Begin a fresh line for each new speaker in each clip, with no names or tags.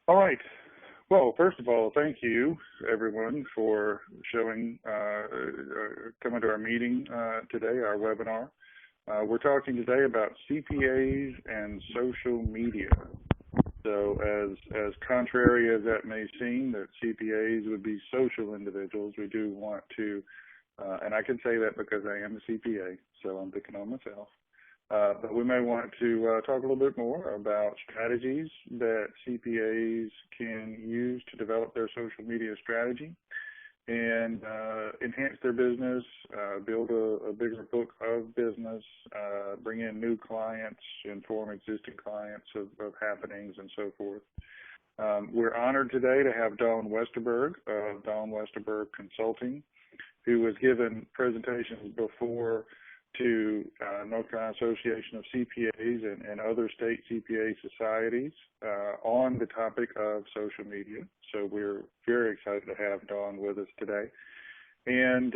All right. Well, first of all, thank you everyone for coming to our meeting today, our webinar. We're talking today about CPAs and social media. So as contrary as that may seem, that CPAs would be social individuals, we do want to, and I can say that because I am a CPA, so I'm picking on myself. But we may want to talk a little bit more about strategies that CPAs can use to develop their social media strategy and enhance their business, build a bigger book of business, bring in new clients, inform existing clients of happenings and so forth. We're honored today to have Dawn Westerberg of Dawn Westerberg Consulting, who has given presentations before to North Carolina Association of CPAs and other state CPA societies on the topic of social media. So we're very excited to have Dawn with us today. And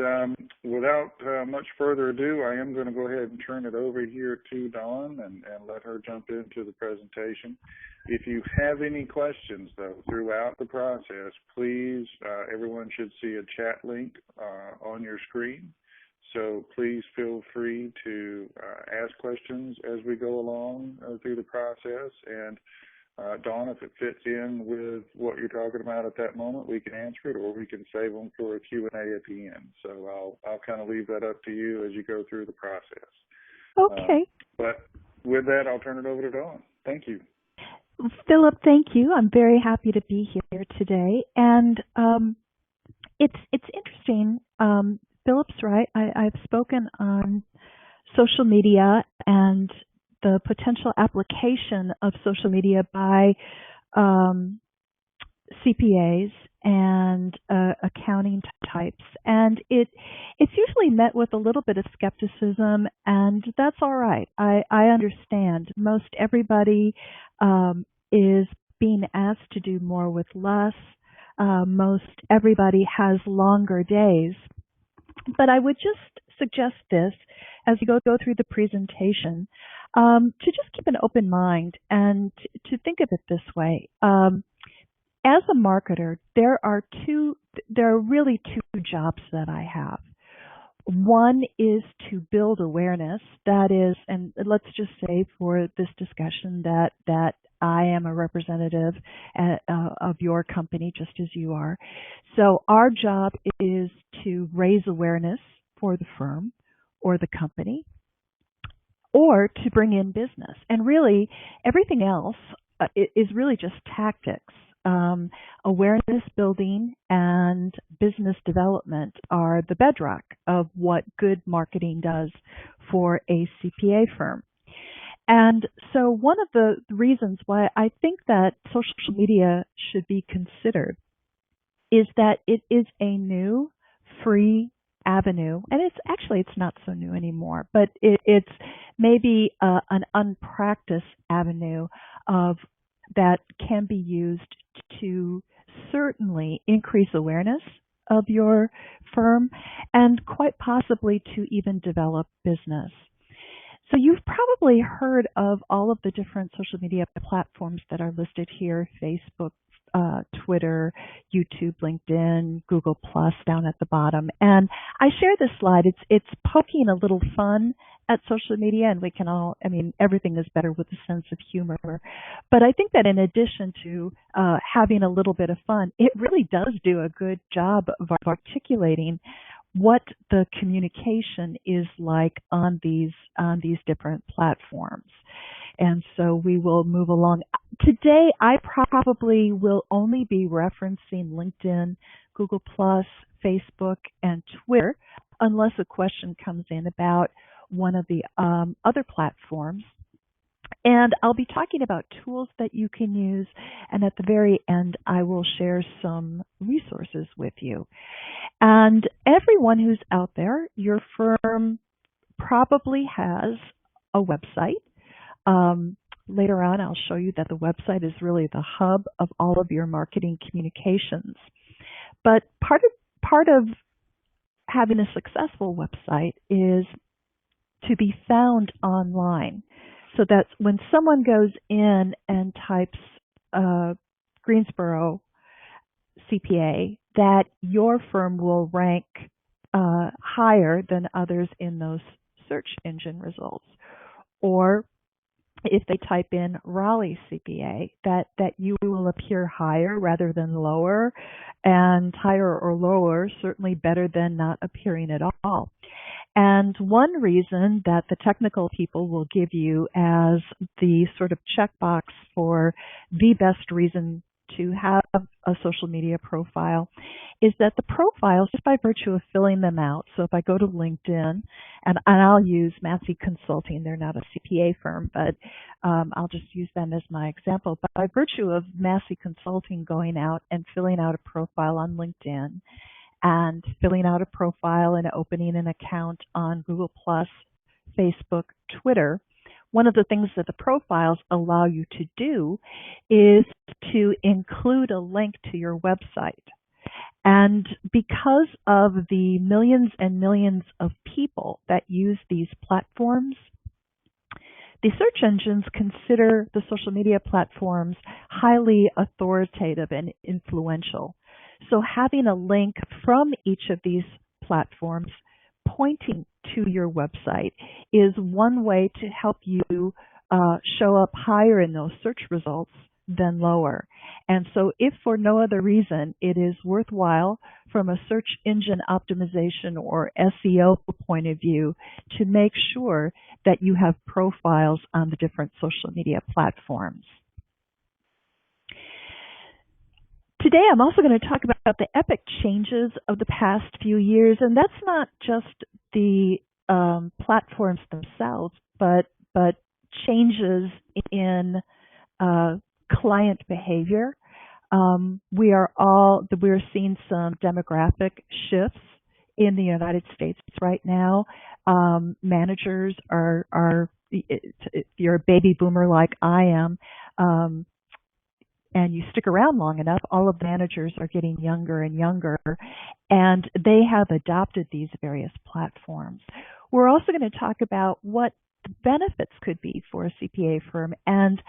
without much further ado, I am going to go ahead and turn it over here to Dawn and let her jump into the presentation. If you have any questions, though, throughout the process, please, everyone should see a chat link on your screen. So please feel free to ask questions as we go along through the process. And Dawn, if it fits in with what you're talking about at that moment, we can answer it, or we can save them for a Q&A at the end. So I'll kind of leave that up to you as you go through the process.
Okay.
But with that, I'll turn it over to Dawn. Thank you.
Philip, thank you. I'm very happy to be here today. And it's interesting. Philip's right. I've spoken on social media and the potential application of social media by CPAs and accounting types. And it's usually met with a little bit of skepticism, and that's all right. I understand. Most everybody is being asked to do more with less. Most everybody has longer days. But I would just suggest this as you go through the presentation, to just keep an open mind and to think of it this way. As a marketer, there are really two jobs that I have. One is to build awareness. That is, and let's just say for this discussion that I am a representative of your company, just as you are. So our job is to raise awareness for the firm or the company, or to bring in business. And really, everything else is really just tactics. Awareness building and business development are the bedrock of what good marketing does for a CPA firm. And so one of the reasons why I think that social media should be considered is that it is a new, free avenue. And it's not so new anymore, but it's maybe an unpracticed avenue that can be used to certainly increase awareness of your firm and quite possibly to even develop business. So you've probably heard of all of the different social media platforms that are listed here: Facebook, Twitter, YouTube, LinkedIn, Google Plus down at the bottom. And I share this slide. It's poking a little fun at social media, and we can all, everything is better with a sense of humor. But I think that in addition to having a little bit of fun, it really does do a good job of articulating what the communication is like on these different platforms. And so we will move along. Today, I probably will only be referencing LinkedIn, Google Plus, Facebook, and Twitter, unless a question comes in about one of the other platforms. And I'll be talking about tools that you can use, and at the very end, I will share some resources with you. And everyone who's out there, your firm probably has a website. Later on, I'll show you that the website is really the hub of all of your marketing communications. But part of having a successful website is to be found online, so that when someone goes in and types Greensboro CPA, that your firm will rank higher than others in those search engine results. Or if they type in Raleigh CPA, that you will appear higher rather than lower, and higher or lower certainly better than not appearing at all. And one reason that the technical people will give you as the sort of checkbox for the best reason to have a social media profile is that the profiles, just by virtue of filling them out, so if I go to LinkedIn, and I'll use Massey Consulting, they're not a CPA firm, but I'll just use them as my example. But by virtue of Massey Consulting going out and filling out a profile on LinkedIn, and filling out a profile and opening an account on Google+, Facebook, Twitter, one of the things that the profiles allow you to do is to include a link to your website. And because of the millions and millions of people that use these platforms, the search engines consider the social media platforms highly authoritative and influential. So having a link from each of these platforms pointing to your website is one way to help you show up higher in those search results than lower. And so if for no other reason it is worthwhile from a search engine optimization or SEO point of view to make sure that you have profiles on the different social media platforms. Today, I'm also going to talk about the epic changes of the past few years, and that's not just the platforms themselves, but changes in client behavior. We're seeing some demographic shifts in the United States right now. Managers are, if you're a baby boomer like I am, and you stick around long enough, all of the managers are getting younger and younger, and they have adopted these various platforms. We're also going to talk about what the benefits could be for a CPA firm and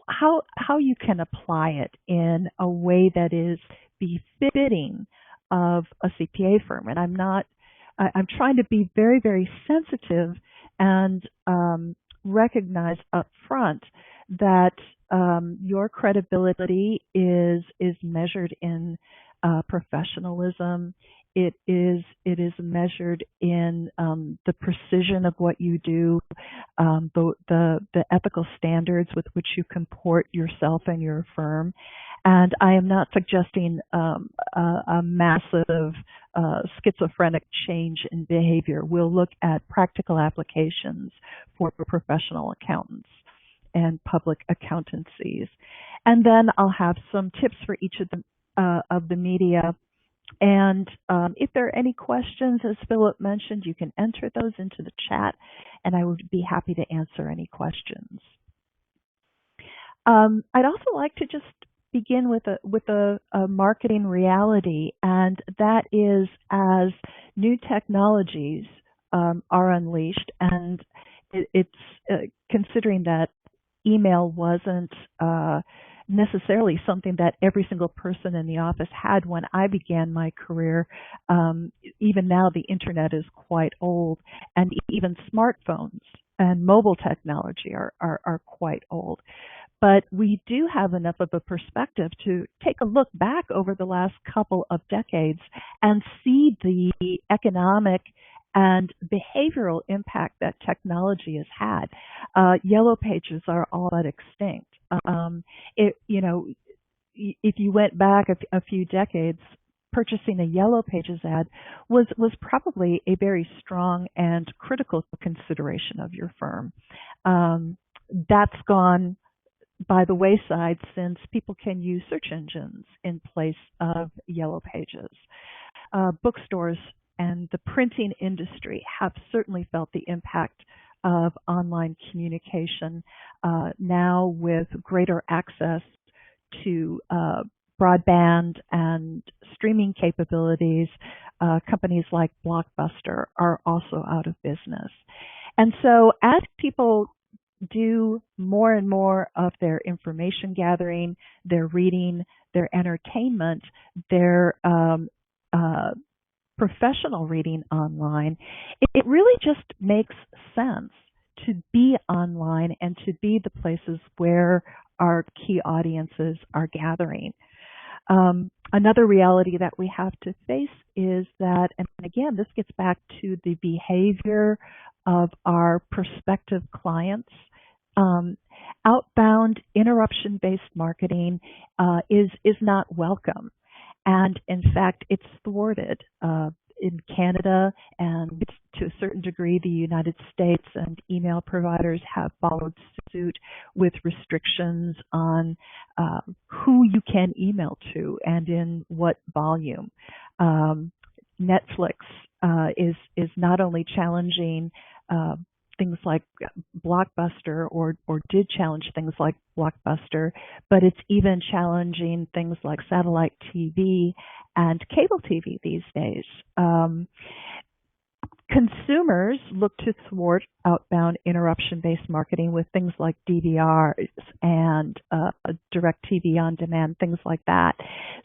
how you can apply it in a way that is befitting of a CPA firm. And I'm trying to be very, very sensitive and recognize up front that your credibility is measured in professionalism. It is measured in the precision of what you do, the ethical standards with which you comport yourself and your firm. And I am not suggesting a massive schizophrenic change in behavior. We'll look at practical applications for professional accountants and public accountancies. And then I'll have some tips for each of the media. And if there are any questions, as Philip mentioned, you can enter those into the chat, and I would be happy to answer any questions. I'd also like to just begin with a marketing reality, and that is as new technologies are unleashed, and it's considering that email wasn't necessarily something that every single person in the office had when I began my career. Even now, the internet is quite old, and even smartphones and mobile technology are quite old. But we do have enough of a perspective to take a look back over the last couple of decades and see the economic and behavioral impact that technology has had. Yellow pages are all but extinct. If you went back a few decades, purchasing a Yellow Pages ad was probably a very strong and critical consideration of your firm. That's gone by the wayside since people can use search engines in place of Yellow Pages. Bookstores and the printing industry have certainly felt the impact of online communication now with greater access to broadband and streaming capabilities. Companies like Blockbuster are also out of business. And so as people do more and more of their information gathering, their reading, their entertainment, their professional reading online, it really just makes sense to be online and to be the places where our key audiences are gathering. Another reality that we have to face is that, and again, this gets back to the behavior of our prospective clients. Outbound interruption-based marketing is not welcome. And in fact, it's thwarted in Canada and to a certain degree the United States, and email providers have followed suit with restrictions on who you can email to and in what volume. Netflix is not only challenging things like Blockbuster, or did challenge things like Blockbuster, but it's even challenging things like satellite TV and cable TV these days. Consumers look to thwart outbound interruption-based marketing with things like DVRs and direct TV on demand, things like that,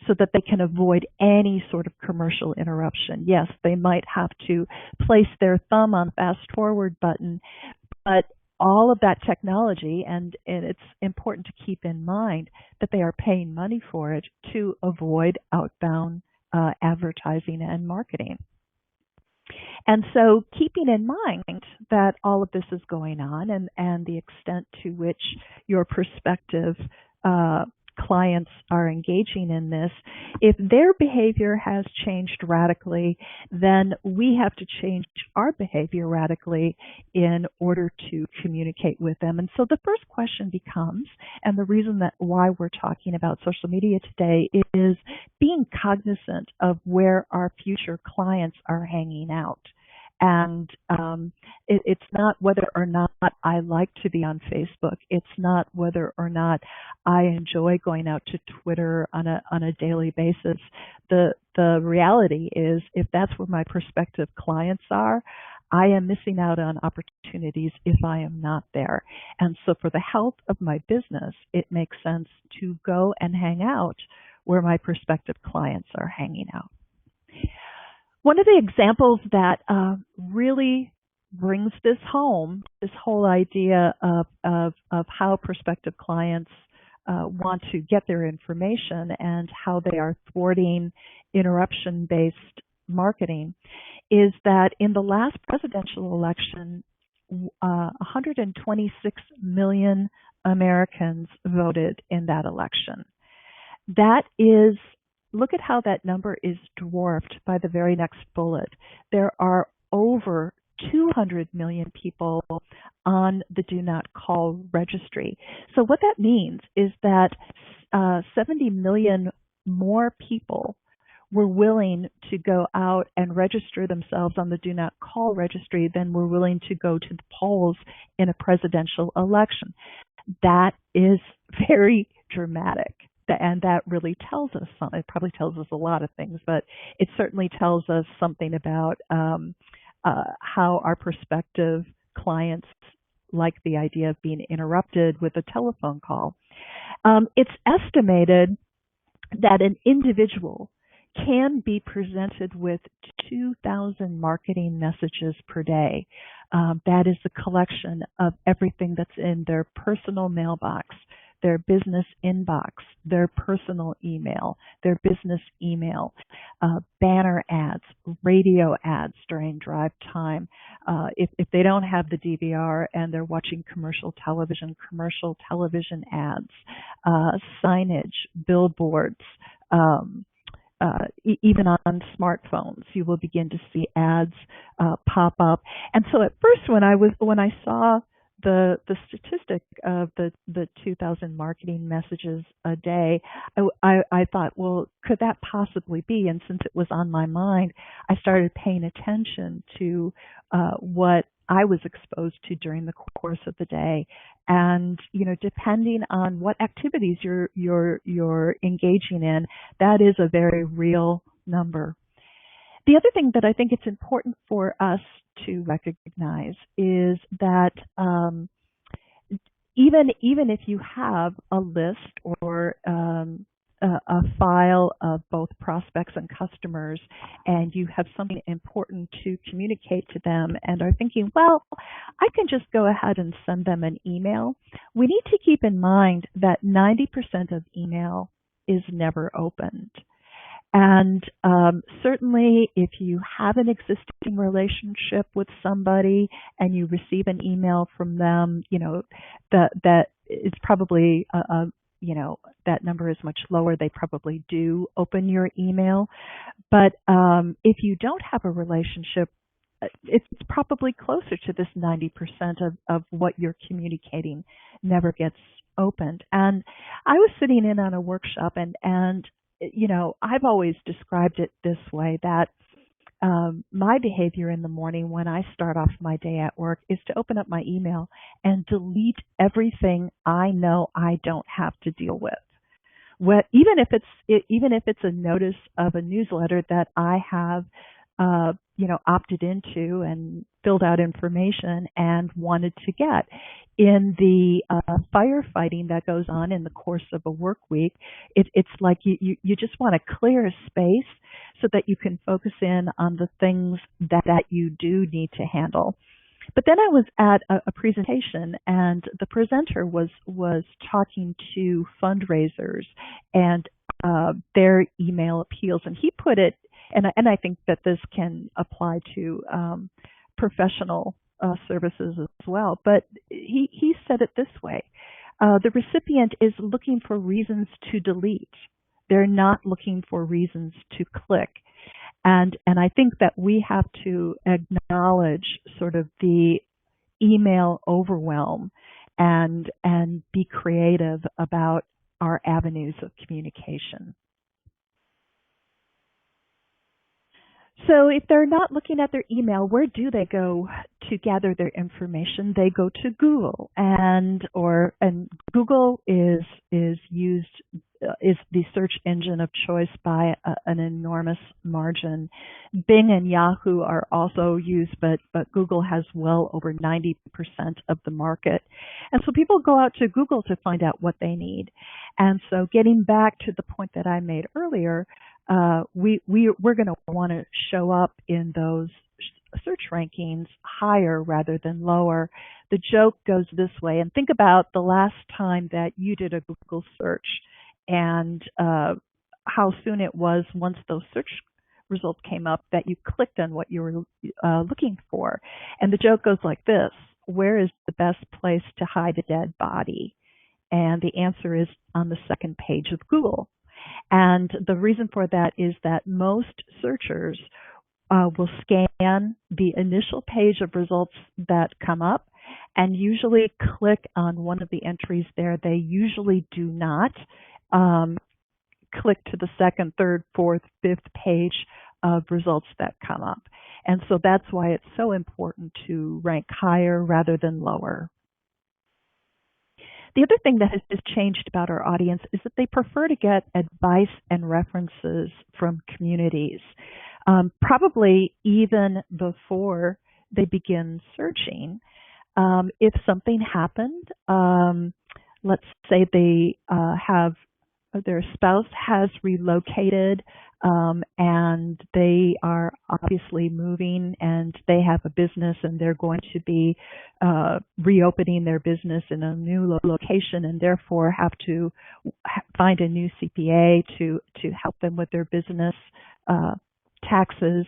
so that they can avoid any sort of commercial interruption. Yes, they might have to place their thumb on the fast forward button, but all of that technology, and it's important to keep in mind that they are paying money for it to avoid outbound advertising and marketing. And so keeping in mind that all of this is going on, and the extent to which your prospective clients are engaging in this, if their behavior has changed radically, then we have to change our behavior radically in order to communicate with them. And so the first question becomes, and the reason that why we're talking about social media today, is being cognizant of where our future clients are hanging out. And it's not whether or not I like to be on Facebook. It's not whether or not I enjoy going out to Twitter on a daily basis. The reality is, if that's where my prospective clients are, I am missing out on opportunities if I am not there. And so for the health of my business, it makes sense to go and hang out where my prospective clients are hanging out. One of the examples that really brings this home, this whole idea of how prospective clients want to get their information and how they are thwarting interruption-based marketing, is that in the last presidential election, 126 million Americans voted in that election. That is, look at how that number is dwarfed by the very next bullet. There are over 200 million people on the Do Not Call registry. So what that means is that 70 million more people were willing to go out and register themselves on the Do Not Call registry than were willing to go to the polls in a presidential election. That is very dramatic. And that really tells us something. It probably tells us a lot of things, but it certainly tells us something about how our prospective clients like the idea of being interrupted with a telephone call. It's estimated that an individual can be presented with 2,000 marketing messages per day. That is the collection of everything that's in their personal mailbox, their business inbox, their personal email, their business email, banner ads, radio ads during drive time. If they don't have the DVR and they're watching commercial television ads, signage, billboards, even on smartphones, you will begin to see ads pop up. And so at first, when I saw the statistic of the 2,000 marketing messages a day, I thought, well, could that possibly be? And since it was on my mind, I started paying attention to what I was exposed to during the course of the day. And, depending on what activities you're engaging in, that is a very real number. The other thing that I think it's important for us to recognize is that even if you have a list or a file of both prospects and customers, and you have something important to communicate to them and are thinking, well, I can just go ahead and send them an email, we need to keep in mind that 90% of email is never opened. And certainly if you have an existing relationship with somebody and you receive an email from them, that is probably that number is much lower. They probably do open your email. But if you don't have a relationship, it's probably closer to this 90% of what you're communicating never gets opened. And I was sitting in on a workshop, and I've always described it this way, that my behavior in the morning when I start off my day at work is to open up my email and delete everything I know I don't have to deal with. Even if it's a notice of a newsletter that I have opted into and filled out information and wanted to get. In the firefighting that goes on in the course of a work week, it's like you just want to clear a space so that you can focus in on the things that you do need to handle. But then I was at a presentation, and the presenter was talking to fundraisers and their email appeals, and he put it, and I think that this can apply to professional services as well. But he said it this way: the recipient is looking for reasons to delete. They're not looking for reasons to click. And I think that we have to acknowledge sort of the email overwhelm and be creative about our avenues of communication. So if they're not looking at their email, where do they go to gather their information? They go to Google, and Google is used is the search engine of choice by an enormous margin. Bing and Yahoo are also used, but Google has well over 90% of the market. And so people go out to Google to find out what they need. And so getting back to the point that I made earlier, we're going to want to show up in those search rankings higher rather than lower. The joke goes this way, and think about the last time that you did a Google search and how soon it was once those search results came up that you clicked on what you were looking for. And the joke goes like this: where is the best place to hide a dead body? And the answer is on the second page of Google. And the reason for that is that most searchers will scan the initial page of results that come up and usually click on one of the entries there. They usually do not click to the second, third, fourth, fifth page of results that come up. And so that's why it's so important to rank higher rather than lower. The other thing that has changed about our audience is that they prefer to get advice and references from communities, probably even before they begin searching. If something happened, let's say they their spouse has relocated, and they are obviously moving, and they have a business, and they're going to be reopening their business in a new location, and therefore have to find a new CPA to help them with their business taxes.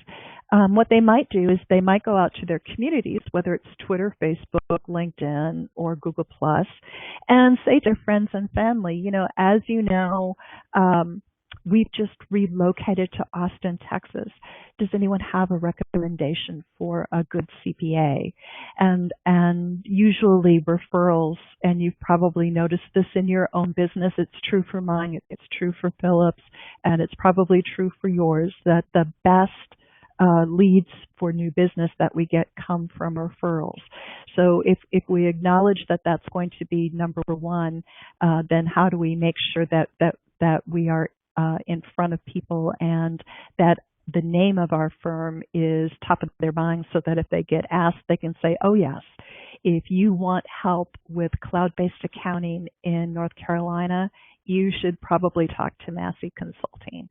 What they might do is they might go out to their communities, whether it's Twitter, Facebook, LinkedIn, or Google Plus, and say to friends and family, as you know, we've just relocated to Austin, Texas. Does anyone have a recommendation for a good CPA? And usually referrals, and you've probably noticed this in your own business. It's true for mine. It's true for Philip's, and it's probably true for yours, that the best leads for new business that we get come from referrals. So if we acknowledge that that's going to be number one, then how do we make sure that we are in front of people and that the name of our firm is top of their mind, so that if they get asked, they can say, oh yes, if you want help with cloud-based accounting in North Carolina, you should probably talk to Massey Consulting.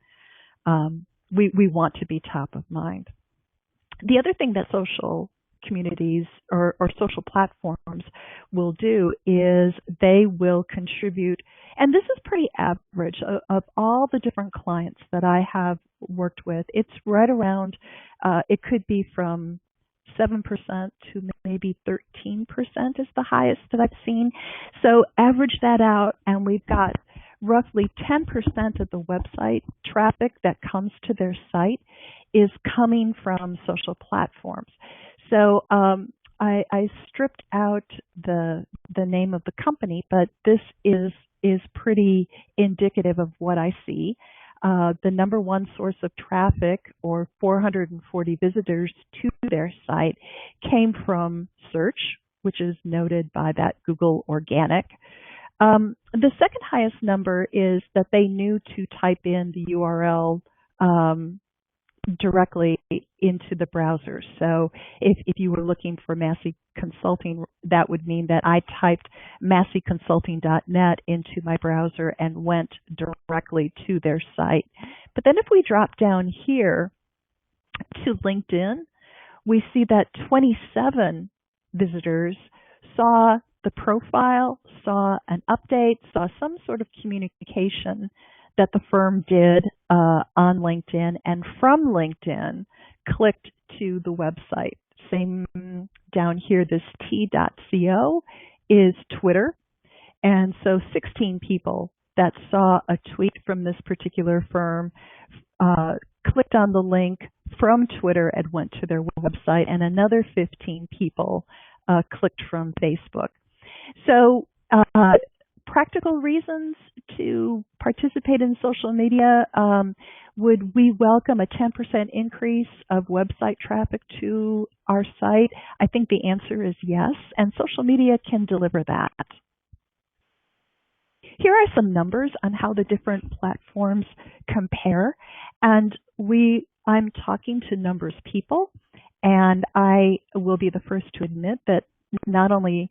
We want to be top of mind. The other thing that social communities or social platforms will do is they will contribute, and this is pretty average of all the different clients that I have worked with. It's right around, it could be from 7% to maybe 13% is the highest that I've seen. So average that out, and we've got roughly 10% of the website traffic that comes to their site is coming from social platforms. So I stripped out the name of the company, but this is pretty indicative of what I see. The number one source of traffic, or 440 visitors to their site, came from search, which is noted by that Google organic. The second highest number is that they knew to type in the URL directly into the browser. So if you were looking for Massey Consulting, that would mean that I typed masseyconsulting.net into my browser and went directly to their site. But then if we drop down here to LinkedIn, we see that 27 visitors saw the profile, saw an update, saw some sort of communication that the firm did on LinkedIn, and from LinkedIn clicked to the website. Same down here, this t.co is Twitter. And so 16 people that saw a tweet from this particular firm clicked on the link from Twitter and went to their website, and another 15 people clicked from Facebook. So practical reasons to participate in social media, would we welcome a 10% increase of website traffic to our site? I think the answer is yes, and social media can deliver that. Here are some numbers on how the different platforms compare, and I'm talking to numbers people, and I will be the first to admit that not only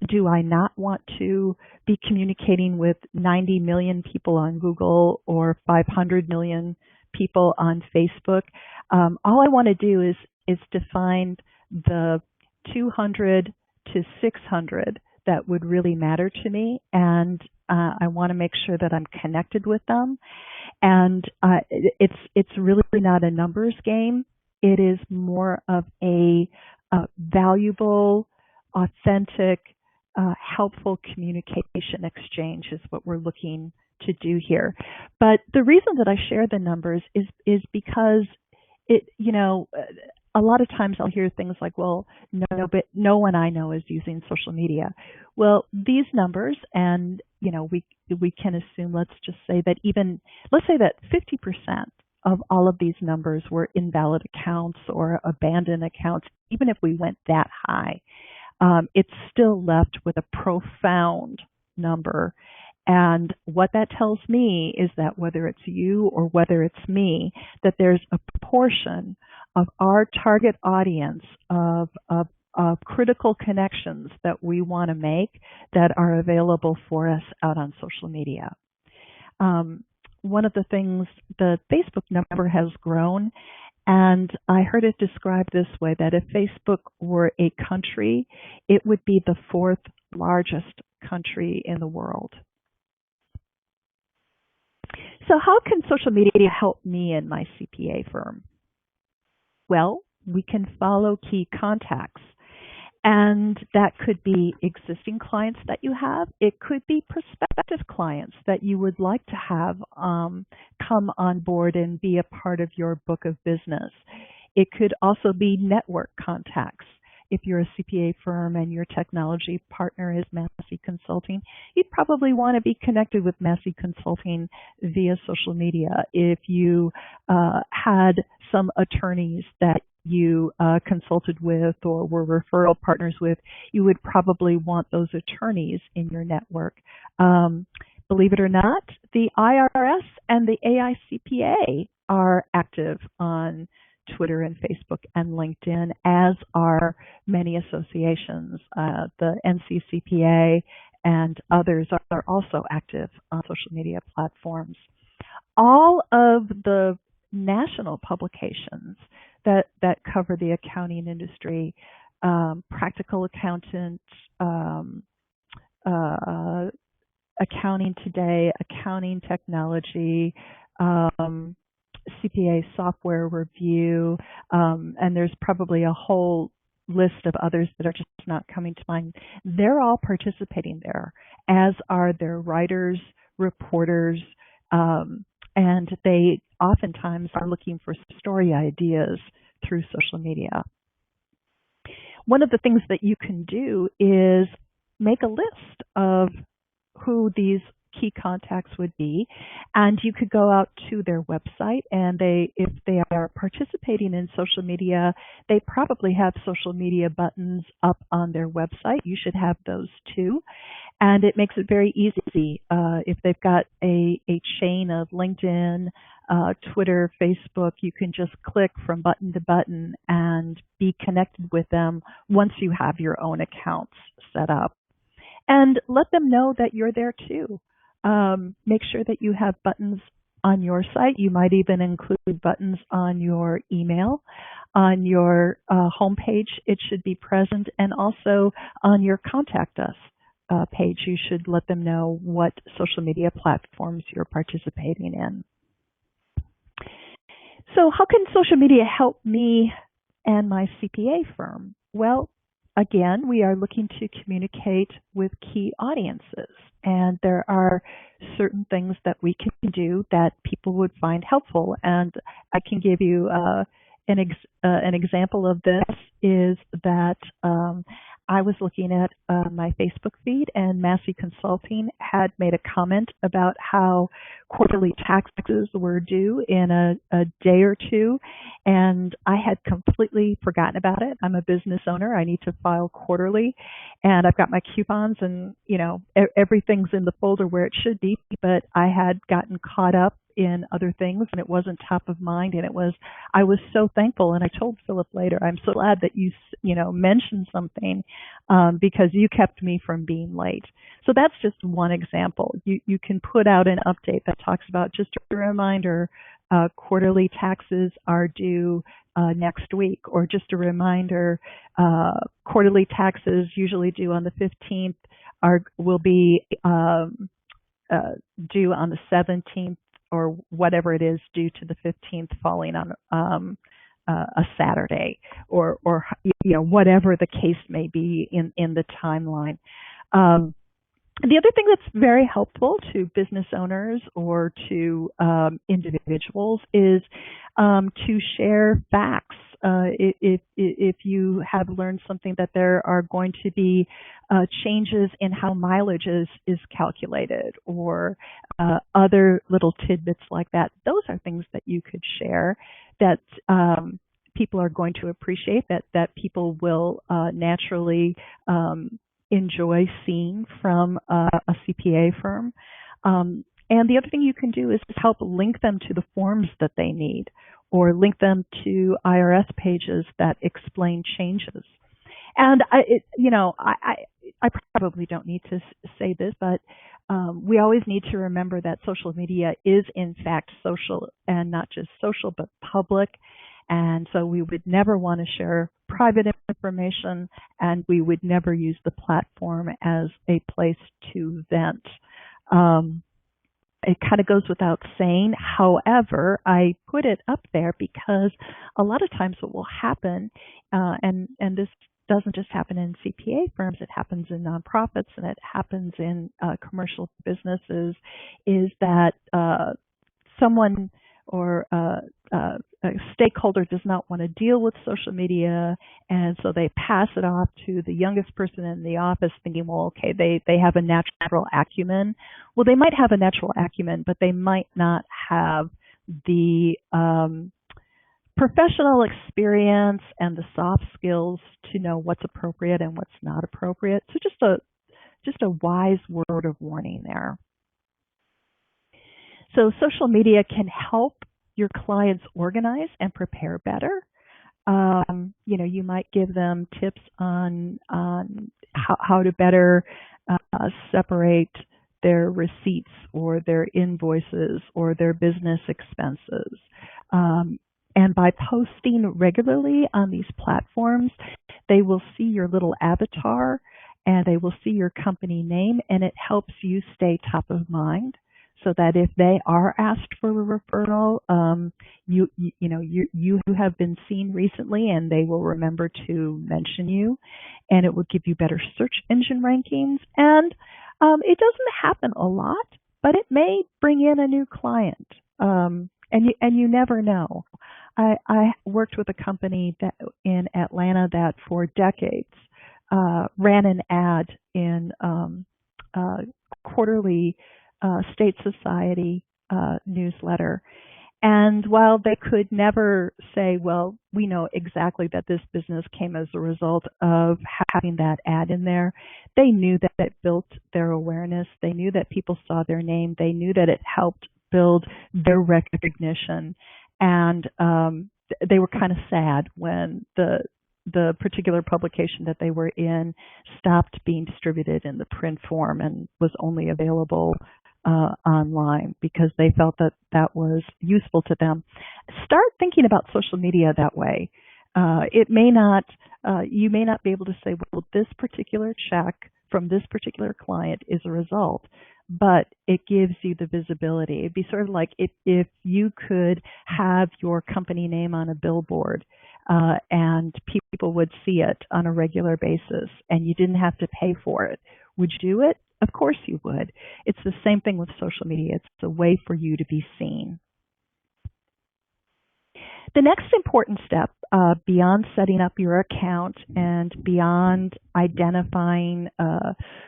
do I not want to be communicating with 90 million people on Google or 500 million people on Facebook. All I want to do is to find the 200 to 600 that would really matter to me, and I want to make sure that I'm connected with them. And it's really not a numbers game. It is more of a valuable, authentic, helpful communication exchange is what we're looking to do here. But the reason that I share the numbers is because a lot of times I'll hear things like, well, but no one I know is using social media. Well, these numbers, and we can assume, let's say that 50% of all of these numbers were invalid accounts or abandoned accounts. Even if we went that high, it's still left with a profound number. And what that tells me is that whether it's you or whether it's me, that there's a portion of our target audience of critical connections that we want to make that are available for us out on social media. One of the things, the Facebook number has grown, and I heard it described this way, that if Facebook were a country, it would be the fourth largest country in the world. So how can social media help me and my CPA firm? Well, we can follow key contacts. And that could be existing clients that you have. It could be prospective clients that you would like to have come on board and be a part of your book of business. It could also be network contacts. If you're a CPA firm and your technology partner is Massey Consulting, you'd probably want to be connected with Massey Consulting via social media. If you had some attorneys that you consulted with or were referral partners with, you would probably want those attorneys in your network. Believe it or not, the IRS and the AICPA are active on Twitter and Facebook and LinkedIn, as are many associations. The NCCPA and others are also active on social media platforms. All of the national publications that cover the accounting industry, Practical Accountant, Accounting Today, Accounting Technology, CPA Software Review, and there's probably a whole list of others that are just not coming to mind. They're all participating there, as are their writers, reporters, and they oftentimes are looking for story ideas through social media. One of the things that you can do is make a list of who these key contacts would be, and you could go out to their website, and if they are participating in social media, they probably have social media buttons up on their website. You should have those too. And it makes it very easy. If they've got a chain of LinkedIn, Twitter, Facebook, you can just click from button to button and be connected with them once you have your own accounts set up. And let them know that you're there too. Make sure that you have buttons on your site. You might even include buttons on your email. On your homepage, it should be present, and also on your Contact Us page, you should let them know what social media platforms you're participating in. So how can social media help me and my CPA firm? Well, again, we are looking to communicate with key audiences, and there are certain things that we can do that people would find helpful. And I can give you an example of this is that I was looking at my Facebook feed, and Massey Consulting had made a comment about how quarterly taxes were due in a day or two, and I had completely forgotten about it. I'm a business owner. I need to file quarterly, and I've got my coupons, and everything's in the folder where it should be, but I had gotten caught up in other things, and it wasn't top of mind. And I was so thankful, and I told Philip later, I'm so glad that you mentioned something because you kept me from being late. So that's just one example. You can put out an update that talks about, just a reminder, quarterly taxes are due next week, or just a reminder, quarterly taxes usually due on the 15th will be due on the 17th, or whatever it is, due to the 15th falling on a Saturday, or whatever the case may be in the timeline. The other thing that's very helpful to business owners or to individuals is to share facts. If you have learned something that there are going to be changes in how mileage is calculated, or other little tidbits like that, those are things that you could share that people are going to appreciate, that people will naturally enjoy seeing from a CPA firm. And the other thing you can do is help link them to the forms that they need, or link them to IRS pages that explain changes. And I probably don't need to say this, but we always need to remember that social media is in fact social, and not just social, but public. And so we would never want to share private information, and we would never use the platform as a place to vent. It kind of goes without saying. However, I put it up there because a lot of times what will happen, and this doesn't just happen in CPA firms, it happens in nonprofits, and it happens in commercial businesses, is that someone or a stakeholder does not want to deal with social media, and so they pass it off to the youngest person in the office, thinking, well, okay, they have a natural acumen. Well, they might have a natural acumen, but they might not have the professional experience and the soft skills to know what's appropriate and what's not appropriate. So just a wise word of warning there. So social media can help your clients organize and prepare better. You might give them tips on how to better separate their receipts or their invoices or their business expenses. And by posting regularly on these platforms, they will see your little avatar and they will see your company name, and it helps you stay top of mind, so that if they are asked for a referral, you have been seen recently, and they will remember to mention you, and it will give you better search engine rankings. And it doesn't happen a lot, but it may bring in a new client. And you never know. I worked with a company that in Atlanta that for decades ran an ad in quarterly State Society newsletter. And while they could never say, well, we know exactly that this business came as a result of having that ad in there, they knew that it built their awareness. They knew that people saw their name. They knew that it helped build their recognition. And they were kind of sad when the particular publication that they were in stopped being distributed in the print form and was only available online, because they felt that that was useful to them. Start thinking about social media that way. It may not, you may not be able to say, well, this particular check from this particular client is a result, but it gives you the visibility. It'd be sort of like if you could have your company name on a billboard and people would see it on a regular basis and you didn't have to pay for it. Would you do it? Of course you would. It's the same thing with social media. It's a way for you to be seen. The next important step, beyond setting up your account and beyond identifying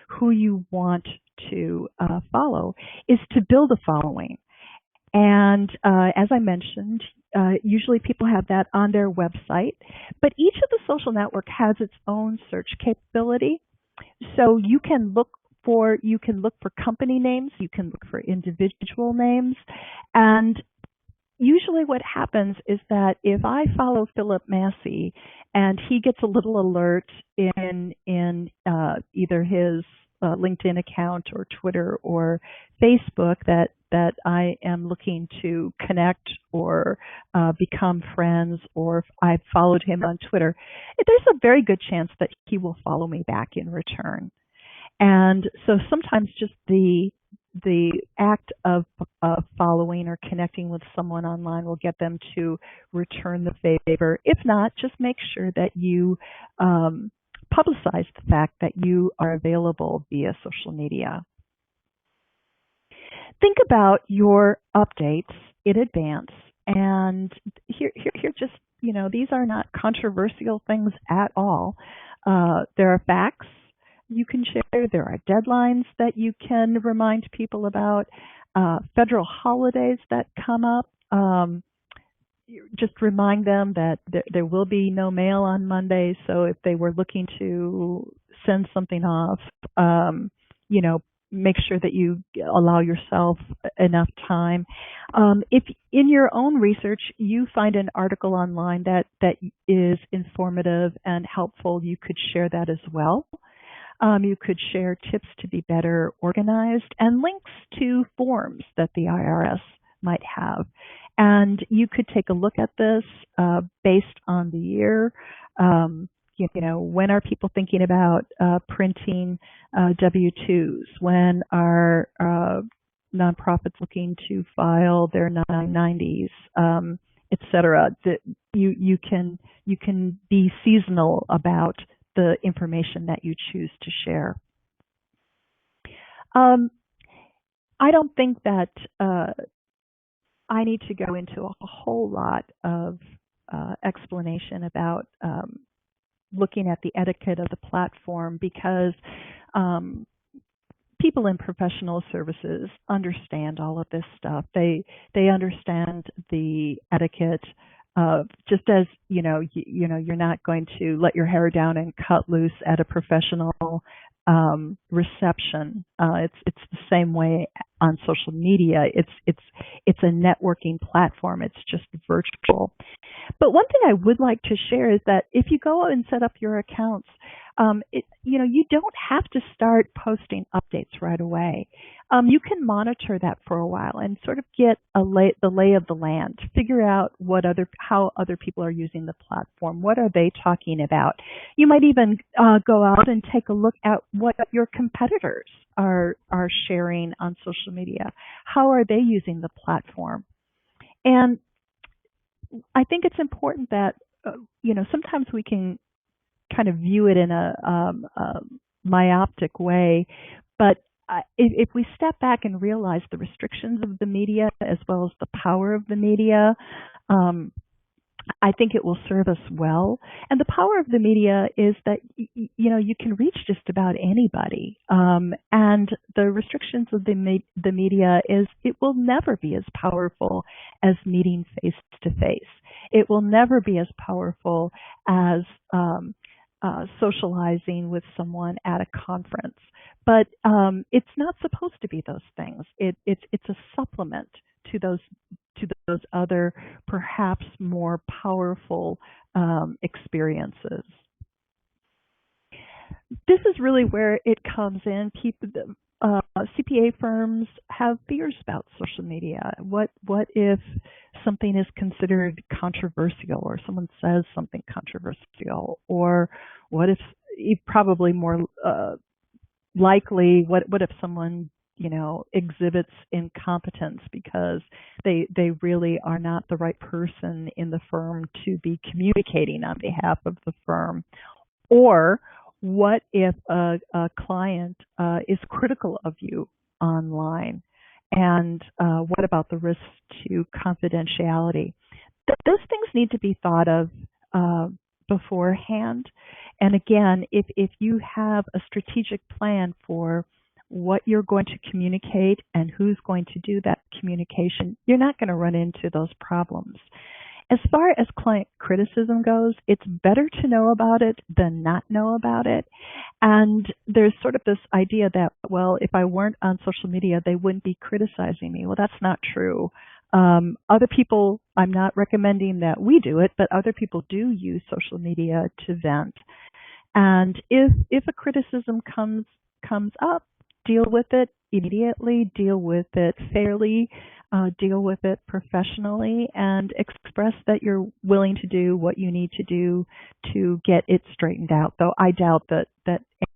who you want to follow, is to build a following. And as I mentioned, usually people have that on their website, but each of the social network has its own search capability. So you can look for company names, you can look for individual names, and usually what happens is that if I follow Philip Massey and he gets a little alert in either his LinkedIn account or Twitter or Facebook that I am looking to connect or become friends, or if I've followed him on Twitter, there's a very good chance that he will follow me back in return. And so sometimes just the act of following or connecting with someone online will get them to return the favor. If not, just make sure that you publicize the fact that you are available via social media. Think about your updates in advance, and here just, these are not controversial things at all. There are facts you can share. There are deadlines that you can remind people about, federal holidays that come up. Just remind them that there will be no mail on Monday, so if they were looking to send something off, make sure that you allow yourself enough time. If in your own research you find an article online that is informative and helpful, you could share that as well. You could share tips to be better organized and links to forms that the IRS might have. And you could take a look at this based on the year. When are people thinking about printing W-2s? When are nonprofits looking to file their 990s, et cetera? You can be seasonal about the information that you choose to share. I don't think that I need to go into a whole lot of explanation about looking at the etiquette of the platform, because people in professional services understand all of this stuff. They understand the etiquette of, just as you're not going to let your hair down and cut loose at a professional reception. It's the same way on social media. It's a networking platform. It's just virtual. But one thing I would like to share is that if you go and set up your accounts, you don't have to start posting updates right away. You can monitor that for a while and sort of get the lay of the land, figure out how other people are using the platform. What are they talking about? You might even go out and take a look at what your competitors are sharing on social media. How are they using the platform? And I think it's important that sometimes we can kind of view it in a myopic way, but if we step back and realize the restrictions of the media as well as the power of the media, I think it will serve us well. And the power of the media is that you can reach just about anybody. And the restrictions of the media is it will never be as powerful as meeting face to face. It will never be as powerful as socializing with someone at a conference. But it's not supposed to be those things. It's a supplement to those other, perhaps more powerful experiences. This is really where it comes in. CPA firms have fears about social media. What if something is considered controversial, or someone says something controversial, or what if, probably more likely, what if someone exhibits incompetence because they really are not the right person in the firm to be communicating on behalf of the firm? Or what if a client is critical of you online? And what about the risks to confidentiality? Those things need to be thought of beforehand. And again, if you have a strategic plan for what you're going to communicate and who's going to do that communication, you're not going to run into those problems. As far as client criticism goes, it's better to know about it than not know about it. And there's sort of this idea that, well, if I weren't on social media, they wouldn't be criticizing me. Well, that's not true. Other people, I'm not recommending that we do it, but other people do use social media to vent. And if a criticism comes up, deal with it immediately, deal with it fairly, deal with it professionally, and express that you're willing to do what you need to do to get it straightened out. Though I doubt that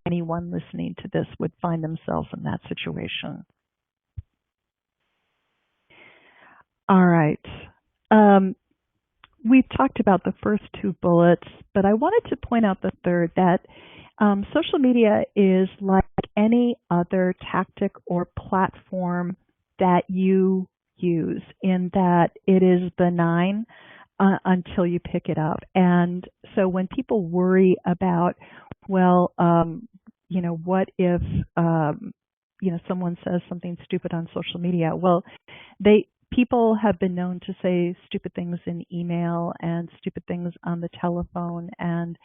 anyone listening to this would find themselves in that situation. All right. We've talked about the first two bullets, but I wanted to point out the third, that social media is like any other tactic or platform that you use, in that it is benign until you pick it up. And so when people worry about, well, what if someone says something stupid on social media? Well, people have been known to say stupid things in email and stupid things on the telephone, and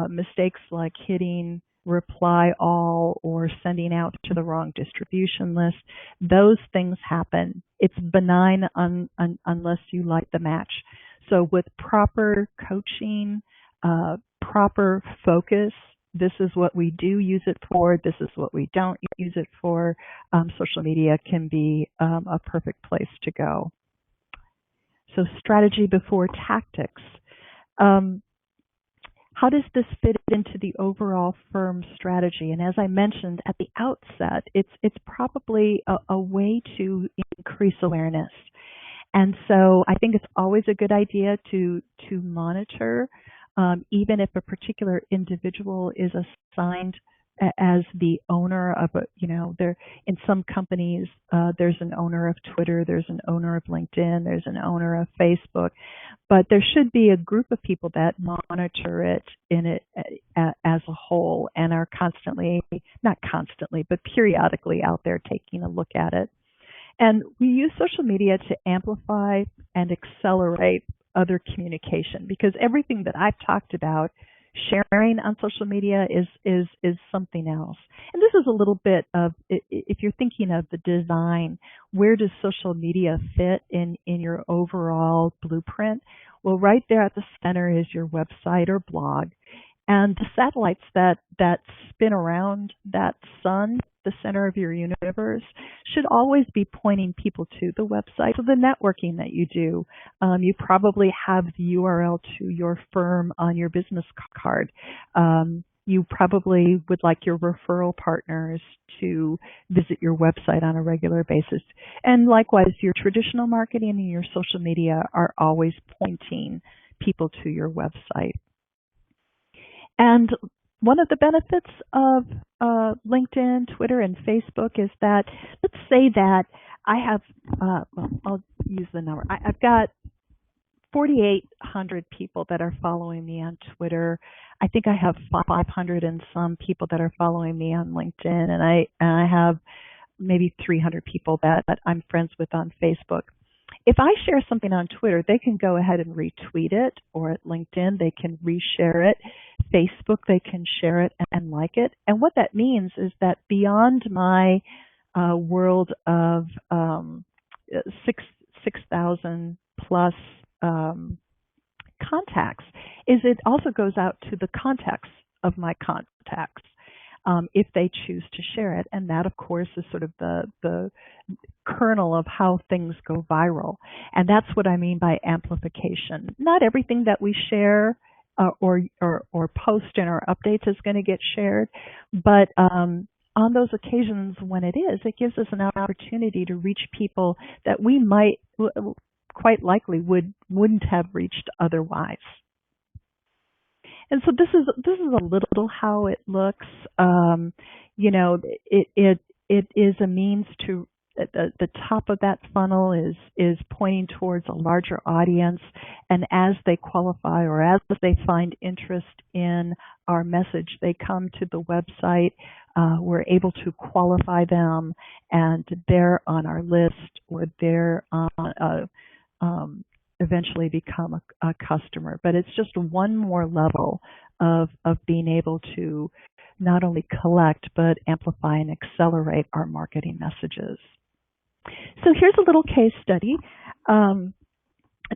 mistakes like hitting reply all or sending out to the wrong distribution list. Those things happen. It's benign unless you light the match. So with proper coaching, proper focus, this is what we do use it for, this is what we don't use it for, social media can be a perfect place to go. So strategy before tactics. How does this fit into the overall firm strategy? And as I mentioned at the outset, it's probably a way to increase awareness. And so I think it's always a good idea to monitor, even if a particular individual is assigned as the owner of there in some companies there's an owner of Twitter, there's an owner of LinkedIn, there's an owner of Facebook, but there should be a group of people that monitor it as a whole and are not constantly, but periodically out there taking a look at it. And we use social media to amplify and accelerate other communication, because everything that I've talked about Sharing on social media is something else. And this is a little bit of, if you're thinking of the design, where does social media fit in your overall blueprint? Well, right there at the center is your website or blog. And the satellites that spin around that sun, the center of your universe, should always be pointing people to the website. So the networking that you do, you probably have the URL to your firm on your business card. You probably would like your referral partners to visit your website on a regular basis. And likewise, your traditional marketing and your social media are always pointing people to your website. And one of the benefits of LinkedIn, Twitter, and Facebook is that, let's say that I have, well, I'll use the number. I've got 4,800 people that are following me on Twitter. I think I have 500 and some people that are following me on LinkedIn, and I have maybe 300 people that I'm friends with on Facebook. If I share something on Twitter, they can go ahead and retweet it, or at LinkedIn, they can reshare it. Facebook, they can share it and like it. And what that means is that beyond my world of 6,000 plus contacts, is it also goes out to the contacts of my contacts if they choose to share it. And that, of course, is sort of the kernel of how things go viral. And that's what I mean by amplification. Not everything that we share or post in our updates is going to get shared, but on those occasions when it is, it gives us an opportunity to reach people that we might quite likely wouldn't have reached otherwise. And so this is a little how it looks. You know, it is a means to the top of that funnel is pointing towards a larger audience, and as they qualify or as they find interest in our message, they come to the website. We're able to qualify them, and they're on our list, or they're eventually become a customer. But it's just one more level of being able to not only collect but amplify and accelerate our marketing messages. So here's a little case study.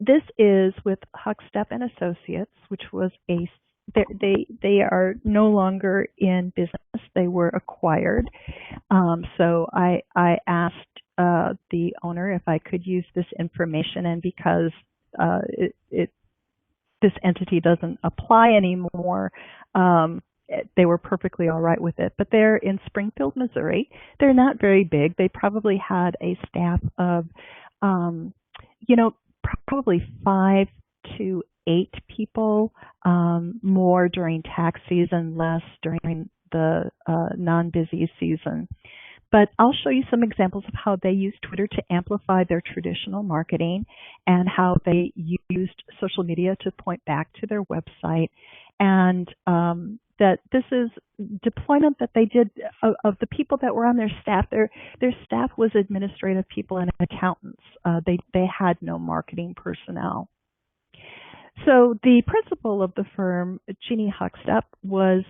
This is with Huckstep and Associates, which was they are no longer in business. They were acquired. So I asked the owner if I could use this information, and because this entity doesn't apply anymore, they were perfectly all right with it. But they're in Springfield, Missouri. They're not very big. They probably had a staff of, probably 5 to 8 people, more during tax season, less during the non-busy season. But I'll show you some examples of how they used Twitter to amplify their traditional marketing, and how they used social media to point back to their website, and that this is deployment that they did of the people that were on their staff. Their staff was administrative people and accountants. They had no marketing personnel. So the principal of the firm, Jeannie Huckstep, was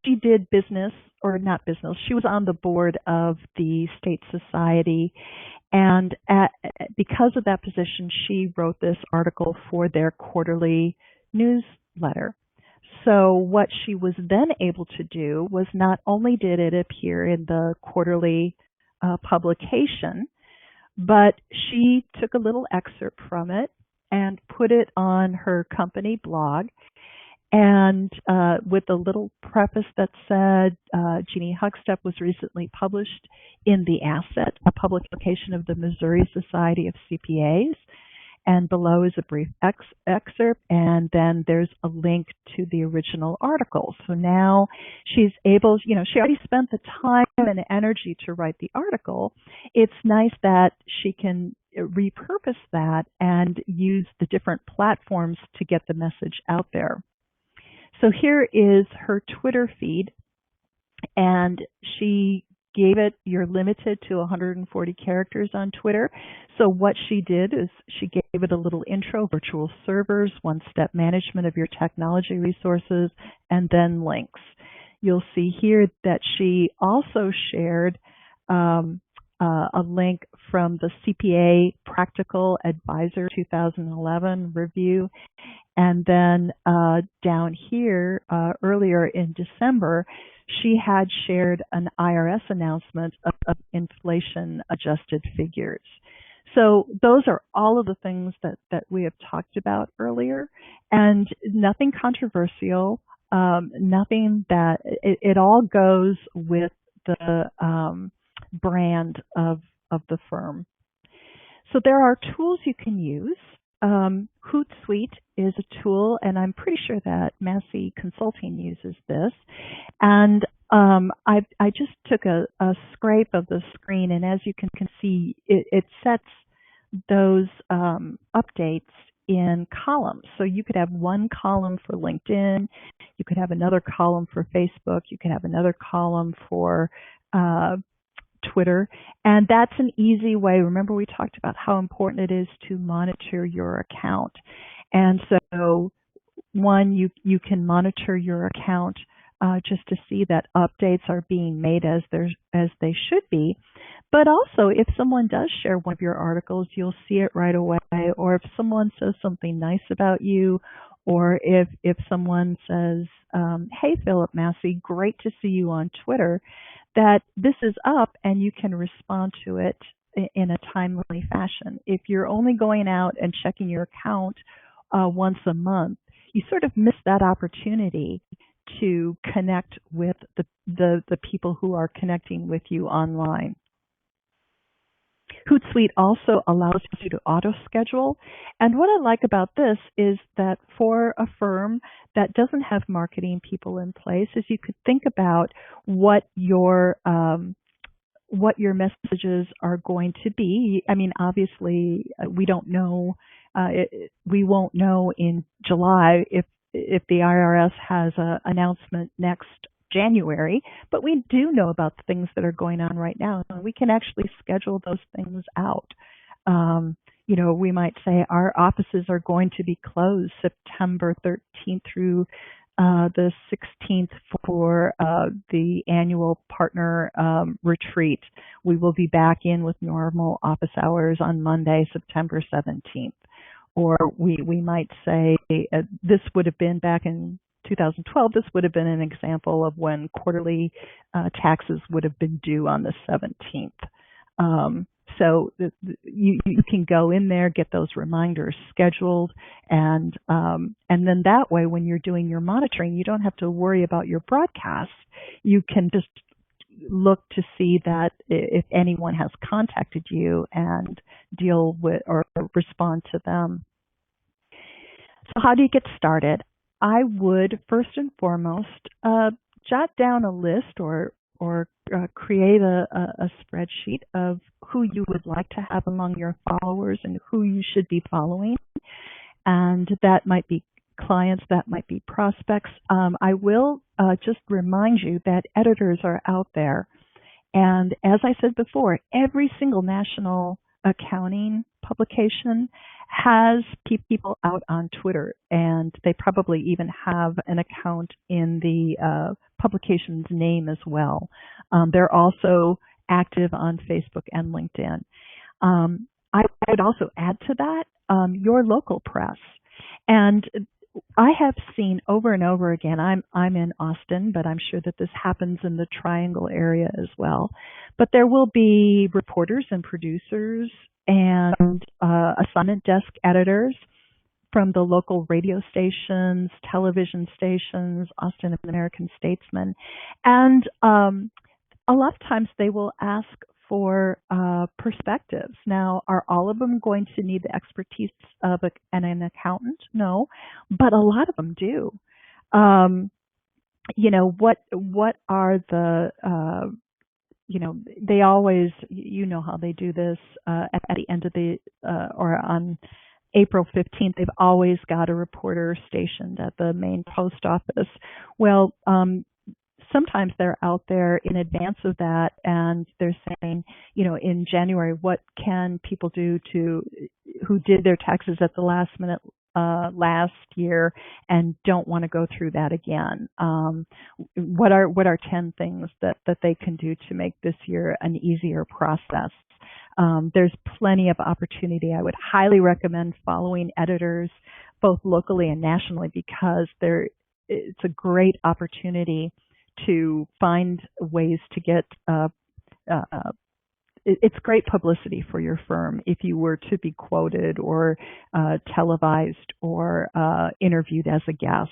she did business, or not business. She was on the board of the State Society, and because of that position, she wrote this article for their quarterly newsletter. So what she was then able to do was, not only did it appear in the quarterly publication, but she took a little excerpt from it and put it on her company blog, and with a little preface that said, Jeannie Huckstep was recently published in The Asset, a publication of the Missouri Society of CPAs. And below is a brief excerpt, and then there's a link to the original article. So now she's able, she already spent the time and energy to write the article. It's nice that she can repurpose that and use the different platforms to get the message out there. So here is her Twitter feed, and she gave it, you're limited to 140 characters on Twitter. So what she did is she gave it a little intro, virtual servers, one-step management of your technology resources, and then links. You'll see here that she also shared a link from the CPA Practical Advisor 2011 review. And then down here, earlier in December, she had shared an IRS announcement of inflation-adjusted figures. So those are all of the things that we have talked about earlier, and nothing controversial, nothing that, it all goes with the brand of the firm. So there are tools you can use. Hootsuite is a tool, and I'm pretty sure that Massey Consulting uses this. And I just took a scrape of the screen, and as you can see, it sets those updates in columns. So you could have one column for LinkedIn, you could have another column for Facebook, you could have another column for Twitter, and that's an easy way. Remember, we talked about how important it is to monitor your account. And so one, you can monitor your account just to see that updates are being made as they should be. But also, if someone does share one of your articles, you'll see it right away. Or if someone says something nice about you, or if someone says, hey, Philip Massey, great to see you on Twitter, that this is up and you can respond to it in a timely fashion. If you're only going out and checking your account once a month, you sort of miss that opportunity to connect with the people who are connecting with you online. Hootsuite also allows you to auto-schedule. And what I like about this is that for a firm that doesn't have marketing people in place, is you could think about what your messages are going to be. I mean, obviously, we don't know. We won't know in July if the IRS has an announcement next January, but we do know about the things that are going on right now, and we can actually schedule those things out. We might say our offices are going to be closed September 13th through the 16th for the annual partner retreat. We will be back in with normal office hours on Monday, September 17th. Or we might say this would have been back in 2012, this would have been an example of when quarterly taxes would have been due on the 17th. So you can go in there, get those reminders scheduled, and then that way, when you're doing your monitoring, you don't have to worry about your broadcasts. You can just look to see that if anyone has contacted you and deal with or respond to them. So how do you get started? I would first and foremost jot down a list or create a spreadsheet of who you would like to have among your followers and who you should be following. And that might be clients, that might be prospects. I will just remind you that editors are out there. And as I said before, every single national accounting publication has people out on Twitter, and they probably even have an account in the publication's name as well. They're also active on Facebook and LinkedIn. I would also add to that your local press. And I have seen over and over again, I'm in Austin, but I'm sure that this happens in the Triangle area as well. But there will be reporters and producers and assignment desk editors from the local radio stations, television stations, Austin American Statesman. And a lot of times they will ask for perspectives. Now, are all of them going to need the expertise of an accountant? No, but a lot of them do. What are the they always, how they do this at the end of the or on April 15th, they've always got a reporter stationed at the main post office. Well, sometimes they're out there in advance of that, and they're saying, in January, what can people do who did their taxes at the last minute last year and don't want to go through that again? What are 10 things that they can do to make this year an easier process? There's plenty of opportunity. I would highly recommend following editors both locally and nationally, because it's a great opportunity to find ways to get it's great publicity for your firm if you were to be quoted or televised or interviewed as a guest.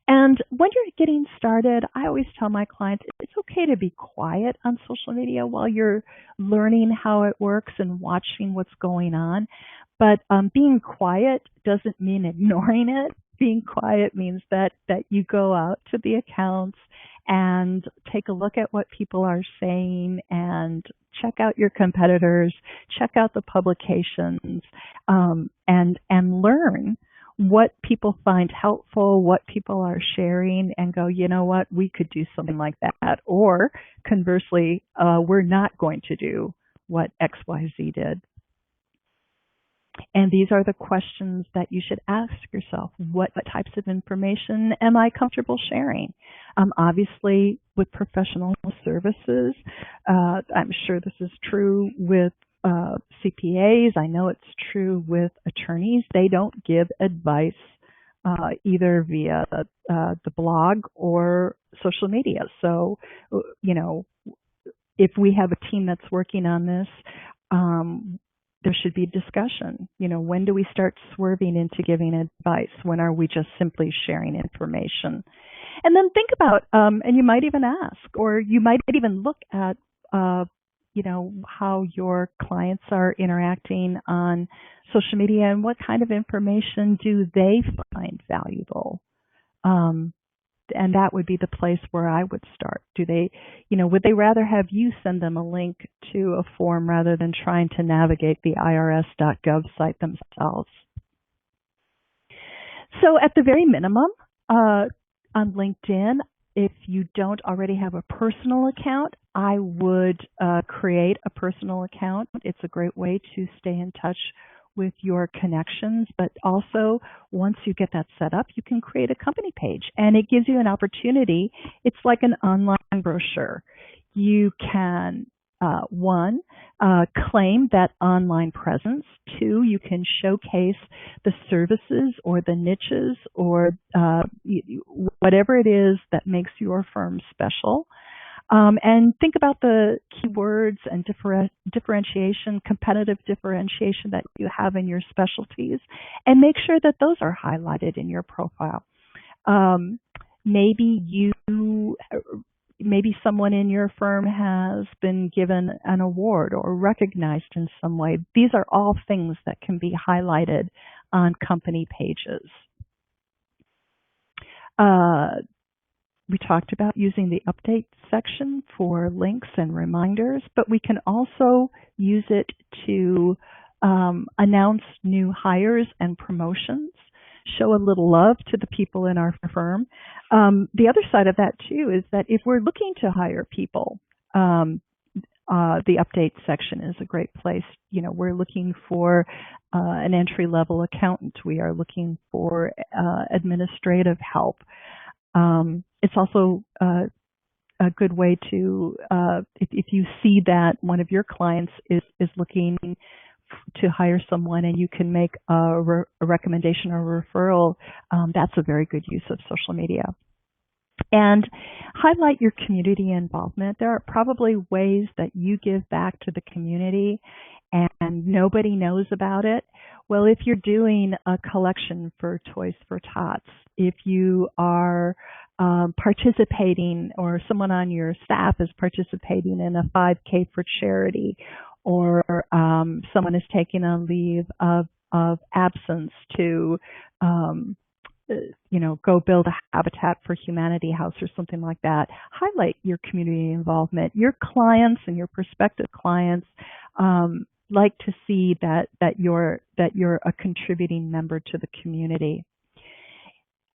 And when you're getting started, I always tell my clients it's okay to be quiet on social media while you're learning how it works and watching what's going on. But being quiet doesn't mean ignoring it. Being quiet means that you go out to the accounts and take a look at what people are saying and check out your competitors, check out the publications, and learn what people find helpful, what people are sharing, and go, you know what, we could do something like that. Or conversely, we're not going to do what XYZ did. And these are the questions that you should ask yourself. What types of information am I comfortable sharing? Obviously, with professional services, I'm sure this is true with CPAs. I know it's true with attorneys. They don't give advice either via the blog or social media. So, if we have a team that's working on this, there should be discussion. When do we start swerving into giving advice? When are we just simply sharing information? And then think about, and you might even ask, or you might even look at, how your clients are interacting on social media and what kind of information do they find valuable. And that would be the place where I would start. Do they, would they rather have you send them a link to a form rather than trying to navigate the irs.gov site themselves? So at the very minimum, on LinkedIn, if you don't already have a personal account, I would create a personal account. It's a great way to stay in touch with your connections, but also once you get that set up, you can create a company page, and it gives you an opportunity. It's like an online brochure. You can, one, claim that online presence. Two, you can showcase the services or the niches or whatever it is that makes your firm special. And think about the keywords and differentiation, competitive differentiation that you have in your specialties, and make sure that those are highlighted in your profile. Maybe someone in your firm has been given an award or recognized in some way. These are all things that can be highlighted on company pages. We talked about using the update section for links and reminders, but we can also use it to announce new hires and promotions, show a little love to the people in our firm. The other side of that, too, is that if we're looking to hire people, the update section is a great place. We're looking for an entry-level accountant. We are looking for administrative help. It's also a good way to, if you see that one of your clients is looking to hire someone and you can make a recommendation or referral, that's a very good use of social media. And highlight your community involvement. There are probably ways that you give back to the community and nobody knows about it. Well, if you're doing a collection for Toys for Tots, if you are participating, or someone on your staff is participating in a 5K for charity, or someone is taking a leave of absence to go build a Habitat for Humanity house or something like that. Highlight your community involvement. Your clients and your prospective clients like to see that you're a contributing member to the community.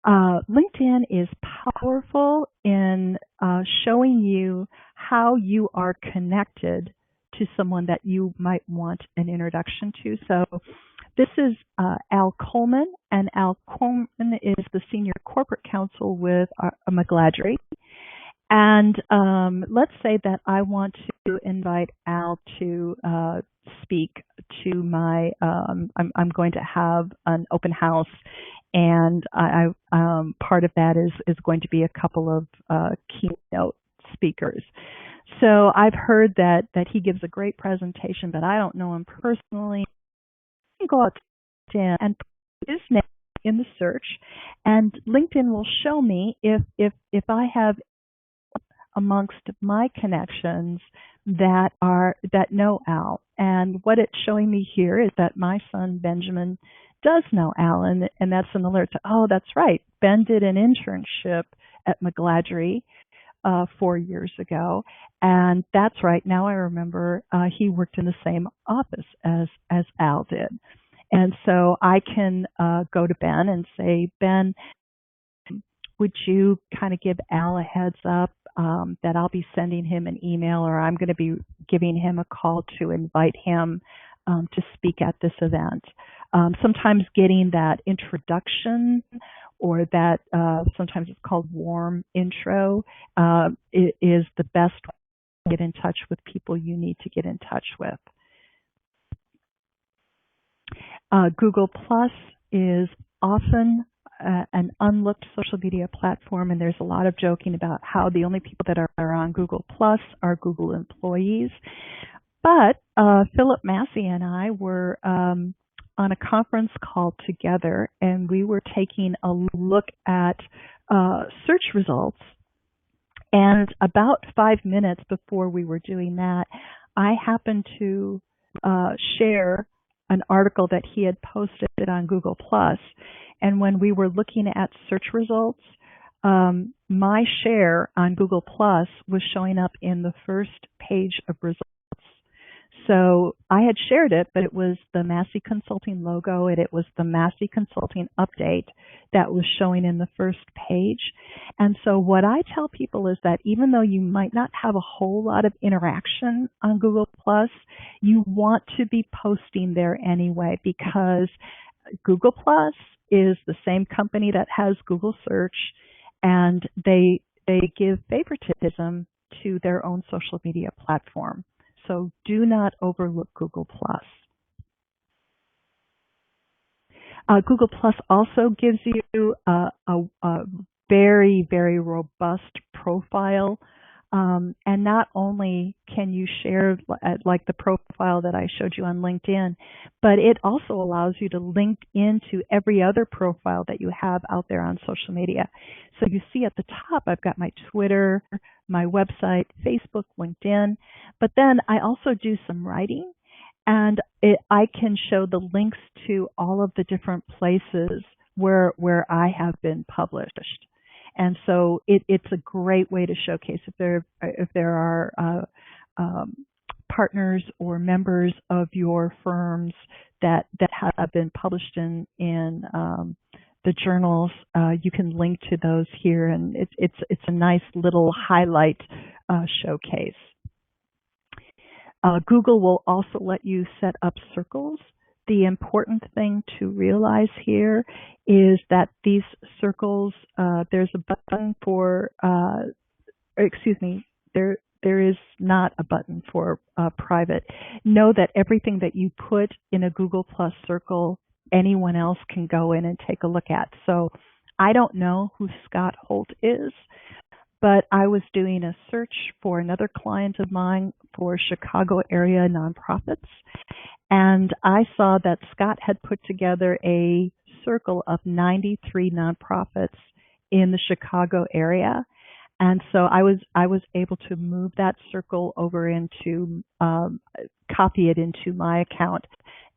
LinkedIn is powerful in showing you how you are connected to someone that you might want an introduction to. So this is Al Coleman, and Al Coleman is the Senior Corporate Counsel with McGladrey. And let's say that I want to invite Al to speak to my, I'm going to have an open house, and part of that is going to be a couple of keynote speakers. So I've heard that he gives a great presentation, but I don't know him personally. I can go out to LinkedIn and put his name in the search, and LinkedIn will show me if I have amongst my connections that know Al. And what it's showing me here is that my son Benjamin does know Al, and that's an alert to, oh, that's right, Ben did an internship at McGladrey 4 years ago, and that's right, now I remember he worked in the same office as Al did. And so I can go to Ben and say, Ben, would you kind of give Al a heads up that I'll be sending him an email, or I'm going to be giving him a call to invite him to speak at this event. Sometimes getting that introduction, or that sometimes it's called warm intro, is the best way to get in touch with people you need to get in touch with. Google Plus is often an unlooked social media platform, and there's a lot of joking about how the only people that are on Google Plus are Google employees. But Philip Massey and I were on a conference call together, and we were taking a look at search results. And about 5 minutes before we were doing that, I happened to share an article that he had posted on Google Plus. And when we were looking at search results, my share on Google Plus was showing up in the first page of results. So I had shared it, but it was the Massey Consulting logo, and it was the Massey Consulting update that was showing in the first page. And so what I tell people is that even though you might not have a whole lot of interaction on Google Plus, you want to be posting there anyway, because Google Plus is the same company that has Google Search, and they give favoritism to their own social media platform. So do not overlook Google Plus. Google Plus also gives you a very, very robust profile. And not only can you share like the profile that I showed you on LinkedIn, but it also allows you to link into every other profile that you have out there on social media. So you see at the top, I've got my Twitter, my website, Facebook, LinkedIn, but then I also do some writing, and I can show the links to all of the different places where I have been published. And so it's a great way to showcase if there are partners or members of your firms that have been published in the journals. You can link to those here, and it's a nice little highlight showcase. Google will also let you set up circles. The important thing to realize here is that these circles, there's a button for, there is not a button for private. Know that everything that you put in a Google Plus circle, anyone else can go in and take a look at. So I don't know who Scott Holt is, but I was doing a search for another client of mine for Chicago area nonprofits, and I saw that Scott had put together a circle of 93 nonprofits in the Chicago area. And so I was able to move that circle over into, copy it into my account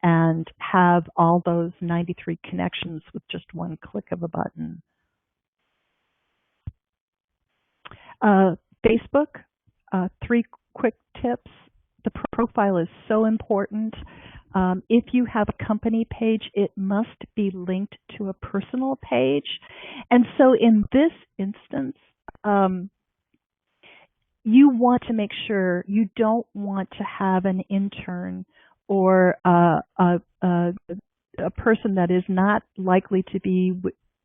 and have all those 93 connections with just one click of a button. Facebook, 3 quick tips. The profile is so important. If you have a company page, it must be linked to a personal page. And so in this instance, you want to make sure you don't want to have an intern or a person that is not likely to be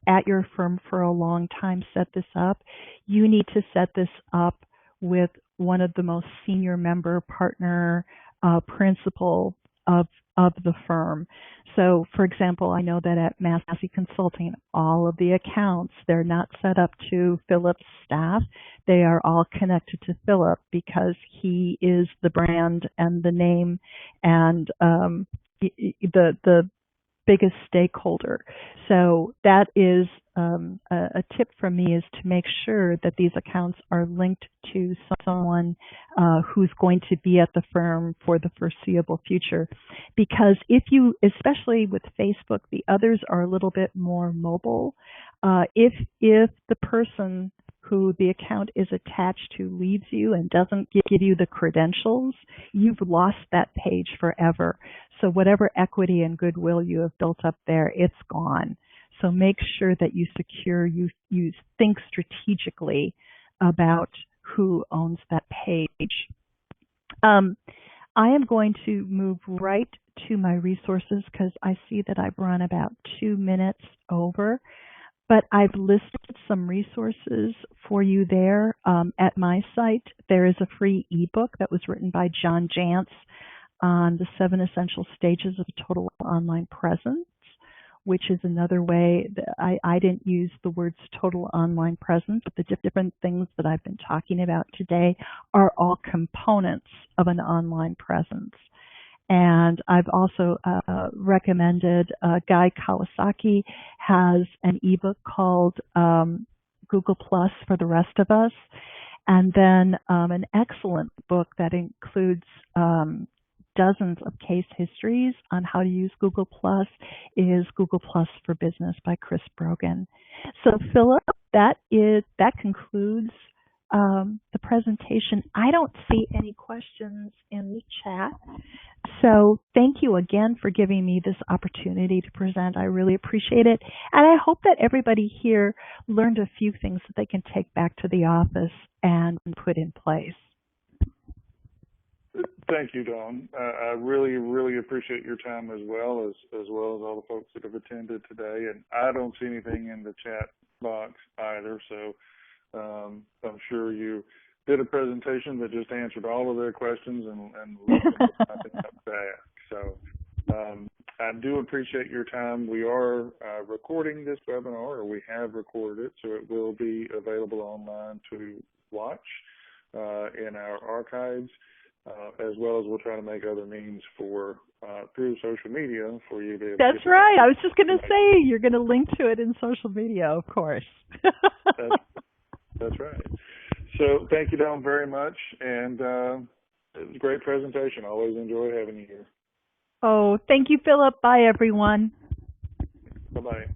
at your firm for a long time set this up. You need to set this up with one of the most senior member, partner, principal of the firm. So, for example, I know that at Massey Consulting, all of the accounts, they're not set up to Philip's staff. They are all connected to Philip because he is the brand and the name and the biggest stakeholder. So that is a tip from me, is to make sure that these accounts are linked to someone who's going to be at the firm for the foreseeable future. Because if you, especially with Facebook, the others are a little bit more mobile. If the person who the account is attached to leaves you and doesn't give you the credentials, you've lost that page forever. So whatever equity and goodwill you have built up there, it's gone. So make sure that you secure, you think strategically about who owns that page. I am going to move right to my resources because I see that I've run about 2 minutes over. But I've listed some resources for you there at my site. There is a free ebook that was written by John Jantz on the 7 essential stages of a total online presence, which is another way that I didn't use the words total online presence, but the different things that I've been talking about today are all components of an online presence. And I've also recommended Guy Kawasaki has an ebook called Google Plus for the Rest of Us, and then an excellent book that includes dozens of case histories on how to use Google Plus is Google Plus for Business by Chris Brogan. So Philip, that concludes the presentation. I don't see any questions in the chat. So thank you again for giving me this opportunity to present. I really appreciate it. And I hope that everybody here learned a few things that they can take back to the office and put in place.
Thank you, Dawn. I really, really appreciate your time as well as all the folks that have attended today. And I don't see anything in the chat box either, so I'm sure you did a presentation that just answered all of their questions and left them with nothing else to ask. So I do appreciate your time. We are recording this webinar, or we have recorded it, so it will be available online to watch in our archives, as well as we'll try to make other means for through social media for you to.
That's right. I was just going to say you're going to link to it in social media, of course.
That's right. So thank you, Dawn, very much, and it was a great presentation. Always enjoy having you here.
Oh, thank you, Philip. Bye, everyone.
Bye-bye.